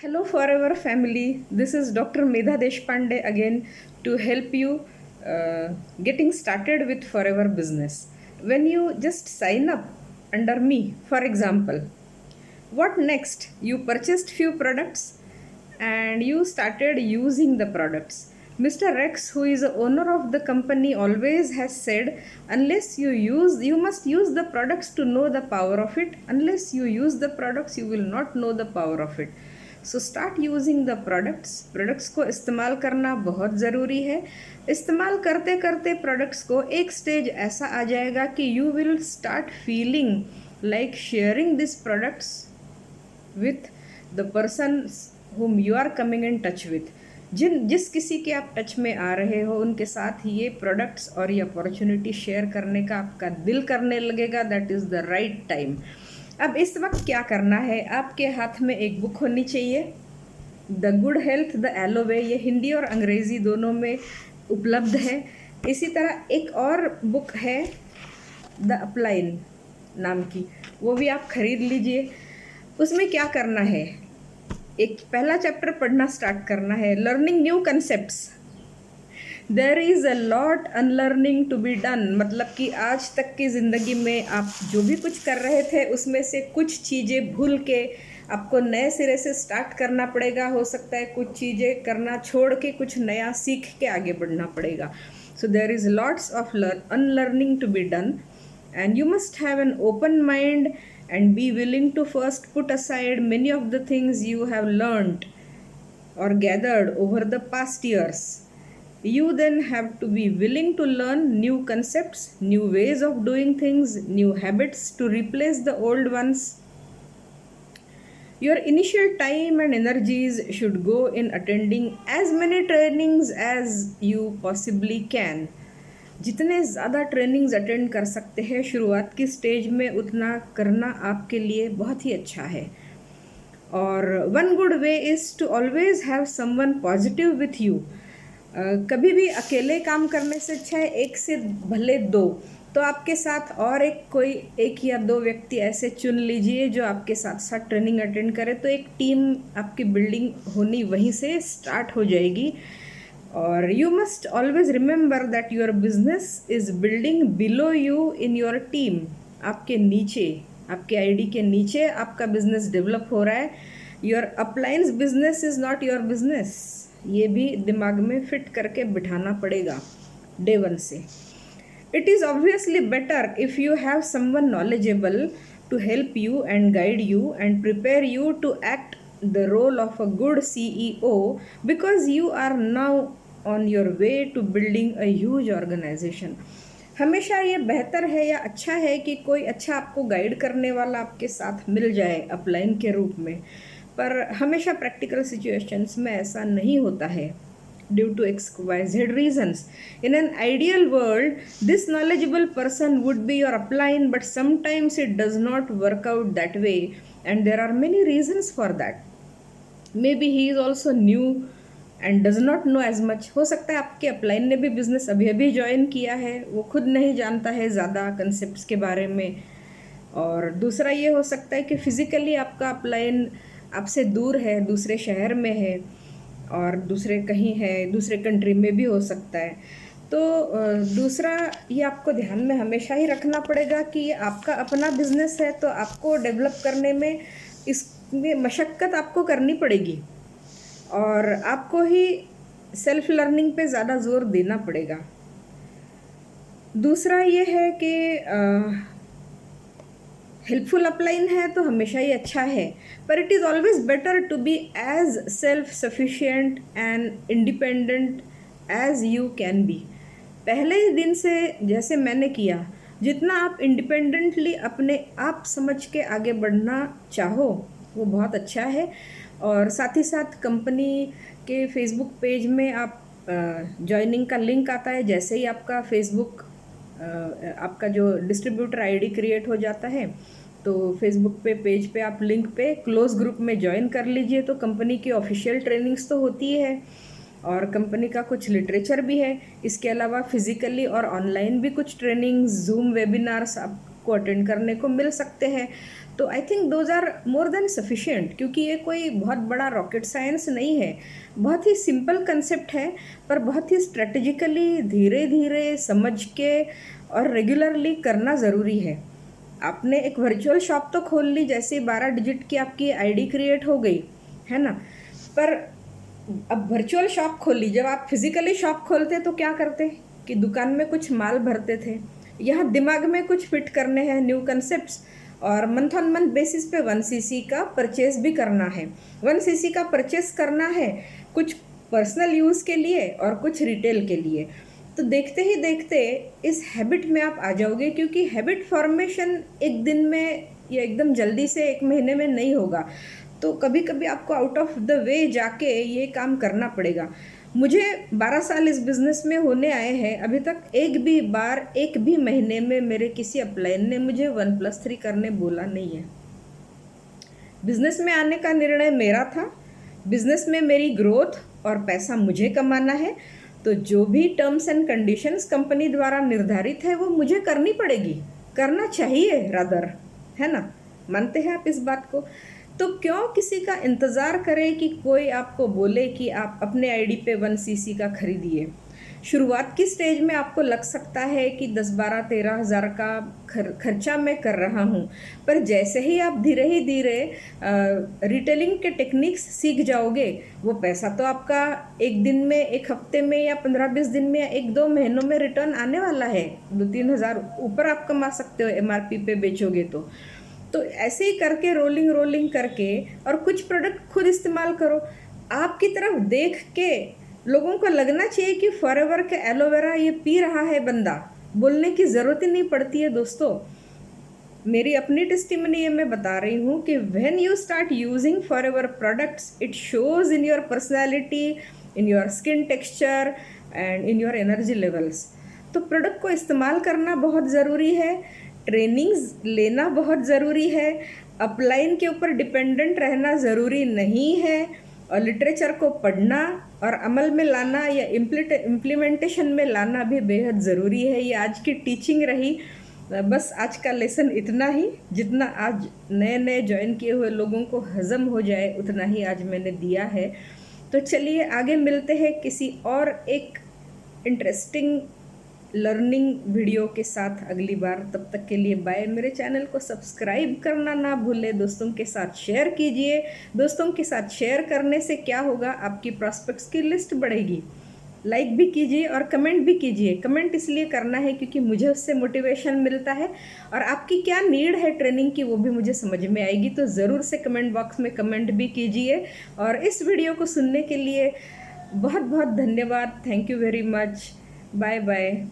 Hello, Forever family. This is Dr. Medha Deshpande again to help you getting started with Forever business. When you just sign up under me, for example, what next? You purchased few products and you started using the products. Mr. Rex, who is the owner of the company, always has said, unless you must use the products to know the power of it. Unless you use the products, you will not know the power of it. So start using the products को इस्तेमाल करना बहुत ज़रूरी है. इस्तेमाल करते करते products को एक स्टेज ऐसा आ जाएगा कि you will start feeling like sharing this products with the person whom you are coming in touch with. जिस किसी के आप टच में आ रहे हो उनके साथ ये प्रोडक्ट्स और ये अपॉर्चुनिटी शेयर करने का आपका दिल करने लगेगा. That is the right time. अब इस वक्त क्या करना है, आपके हाथ में एक बुक होनी चाहिए, द गुड हेल्थ द एलोवे. ये हिंदी और अंग्रेज़ी दोनों में उपलब्ध है. इसी तरह एक और बुक है द अपलाइन नाम की, वो भी आप खरीद लीजिए. उसमें क्या करना है, एक पहला चैप्टर पढ़ना स्टार्ट करना है, learning new concepts. There is a lot unlearning to be done. मतलब कि आज तक की ज़िंदगी में आप जो भी कुछ कर रहे थे उसमें से कुछ चीज़ें भूल के आपको नए सिरे से स्टार्ट करना पड़ेगा. हो सकता है कुछ चीज़ें करना छोड़ के कुछ नया सीख के आगे बढ़ना पड़ेगा. So there is lots of unlearning to be done and you must have an open mind and be willing to first put aside many of the things you have learned or gathered over the past years. You then have to be willing to learn new concepts, new ways of doing things, new habits to replace the old ones. Your initial time and energies should go in attending as many trainings as you possibly can. जितने ज़्यादा trainings attend कर सकते हैं शुरुआत की stage में उतना करना आपके लिए बहुत ही अच्छा है. और one good way is to always have someone positive with you. कभी भी अकेले काम करने से अच्छा है एक से भले दो, तो आपके साथ और एक या दो व्यक्ति ऐसे चुन लीजिए जो आपके साथ साथ ट्रेनिंग अटेंड करे. तो एक टीम आपकी बिल्डिंग होनी वहीं से स्टार्ट हो जाएगी. और you must always remember that your business is building below you in your team. आपके नीचे, आपके आईडी के नीचे आपका बिजनेस डेवलप हो रहा है. Your appliance business is not your business. ये भी दिमाग में फिट करके बिठाना पड़ेगा डे वन से. It is obviously better if you have someone knowledgeable to help you and guide you and prepare you to act the role of a good CEO, because you are now on your way to building a huge organization. हमेशा ये बेहतर है या अच्छा है कि कोई अच्छा आपको गाइड करने वाला आपके साथ मिल जाए अपलाइन के रूप में, पर हमेशा प्रैक्टिकल सिचुएशंस में ऐसा नहीं होता है due to XYZ reasons. In an ideal world, this knowledgeable person would be your upline, but sometimes it does not work out that way, and there are many reasons for that. Maybe he is also new and does not know as much. हो सकता है आपके upline ने भी business अभी अभी join किया है, वो खुद नहीं जानता है ज़्यादा कंसेप्ट्स के बारे में. और दूसरा ये हो सकता है कि फिज़िकली आपका अपलाइन आपसे दूर है, दूसरे शहर में है और दूसरे कहीं है, दूसरे कंट्री में भी हो सकता है. तो दूसरा ये आपको ध्यान में हमेशा ही रखना पड़ेगा कि ये आपका अपना बिजनेस है, तो आपको डेवलप करने में इसमें मशक्क़त आपको करनी पड़ेगी और आपको ही सेल्फ लर्निंग पे ज़्यादा ज़ोर देना पड़ेगा. दूसरा ये है कि हेल्पफुल अपलाइन है तो हमेशा ही अच्छा है, पर it is always better to be as self sufficient and independent as you can be. पहले ही दिन से जैसे मैंने किया, जितना आप इंडिपेंडेंटली अपने आप समझ के आगे बढ़ना चाहो वो बहुत अच्छा है. और साथ ही साथ कंपनी के फेसबुक पेज में आप ज्वाइनिंग का लिंक आता है. जैसे ही आपका फेसबुक आपका जो डिस्ट्रीब्यूटर आईडी क्रिएट हो जाता है तो फेसबुक पे पेज पे आप लिंक पे क्लोज ग्रुप में ज्वाइन कर लीजिए. तो कंपनी की ऑफिशियल ट्रेनिंग्स तो होती है और कंपनी का कुछ लिटरेचर भी है. इसके अलावा फिज़िकली और ऑनलाइन भी कुछ ट्रेनिंग्स, जूम वेबिनार्स आपको अटेंड करने को मिल सकते हैं. तो I think those are more than sufficient, क्योंकि ये कोई बहुत बड़ा रॉकेट साइंस नहीं है, बहुत ही सिंपल कंसेप्ट है, पर बहुत ही स्ट्रेटजिकली धीरे धीरे समझ के और रेगुलरली करना ज़रूरी है। आपने एक वर्चुअल शॉप तो खोल ली, जैसे 12 डिजिट की आपकी आईडी क्रिएट हो गई है ना, पर अब वर्चुअल शॉप खोली, जब आप फिजिकली शॉप खोलते तो क्या करते कि दुकान में कुछ माल भरते थे, यहाँ दिमाग में कुछ फिट करने हैं न्यू कंसेप्ट्स, और मंथ ऑन मंथ बेसिस पे 1 सीसी का परचेस भी करना है। 1 सीसी का परचेस करना है, कुछ पर्सनल यूज़ के लिए और कुछ रिटेल के लिए। तो देखते ही देखते इस हैबिट में आप आ जाओगे, क्योंकि हैबिट फॉर्मेशन एक दिन में या एकदम जल्दी से 1 महीने में नहीं होगा। तो कभी कभी आपको आउट ऑफ द वे जाके ये काम करना पड़ेगा। मुझे 12 साल इस बिज़नेस में होने आए हैं, अभी तक एक भी महीने में मेरे किसी अपलाइन ने मुझे 1+3 करने बोला नहीं है। बिज़नेस में आने का निर्णय मेरा था, बिज़नेस में मेरी ग्रोथ और पैसा मुझे कमाना है, तो जो भी टर्म्स एंड कंडीशंस कंपनी द्वारा निर्धारित है वो मुझे करनी पड़ेगी, करना चाहिए रादर, है ना। मानते हैं आप इस बात को? तो क्यों किसी का इंतज़ार करें कि कोई आपको बोले कि आप अपने आईडी पे 1 सीसी का खरीदिए। शुरुआत की स्टेज में आपको लग सकता है कि 10, 12, 13 हज़ार का खर्चा मैं कर रहा हूँ, पर जैसे ही आप धीरे ही धीरे रिटेलिंग के टेक्निक्स सीख जाओगे, वो पैसा तो आपका एक दिन में, एक हफ्ते में या 15-20 दिन में या 1-2 महीनों में रिटर्न आने वाला है। 2-3 हज़ार ऊपर आप कमा सकते हो MRP पे बेचोगे तो ऐसे ही करके रोलिंग करके, और कुछ प्रोडक्ट खुद इस्तेमाल करो। आपकी तरफ देख के लोगों को लगना चाहिए कि फॉरएवर के एलोवेरा ये पी रहा है बंदा, बोलने की ज़रूरत ही नहीं पड़ती है दोस्तों। मेरी अपनी टेस्टिमनी मैं बता रही हूँ कि when you start using forever products, it shows in your personality, in your skin texture and in your energy levels. तो प्रोडक्ट को इस्तेमाल करना बहुत ज़रूरी है, ट्रेनिंग्स लेना बहुत ज़रूरी है, अपलाइन के ऊपर डिपेंडेंट रहना ज़रूरी नहीं है, और लिटरेचर को पढ़ना और अमल में लाना या इम्प्लीमेंटेशन में लाना भी बेहद ज़रूरी है। ये आज की टीचिंग रही। बस आज का लेसन इतना ही, जितना आज नए ज्वाइन किए हुए लोगों को हज़म हो जाए उतना ही आज मैंने दिया है। तो चलिए आगे मिलते हैं किसी और एक इंटरेस्टिंग लर्निंग वीडियो के साथ अगली बार। तब तक के लिए बाय। मेरे चैनल को सब्सक्राइब करना ना भूलें, दोस्तों के साथ शेयर कीजिए। दोस्तों के साथ शेयर करने से क्या होगा, आपकी प्रॉस्पेक्ट्स की लिस्ट बढ़ेगी। लाइक भी कीजिए और कमेंट भी कीजिए। कमेंट इसलिए करना है क्योंकि मुझे उससे मोटिवेशन मिलता है, और आपकी क्या नीड है ट्रेनिंग की वो भी मुझे समझ में आएगी। तो ज़रूर से कमेंट बॉक्स में कमेंट भी कीजिए। और इस वीडियो को सुनने के लिए बहुत बहुत धन्यवाद। Thank you very much. Bye bye.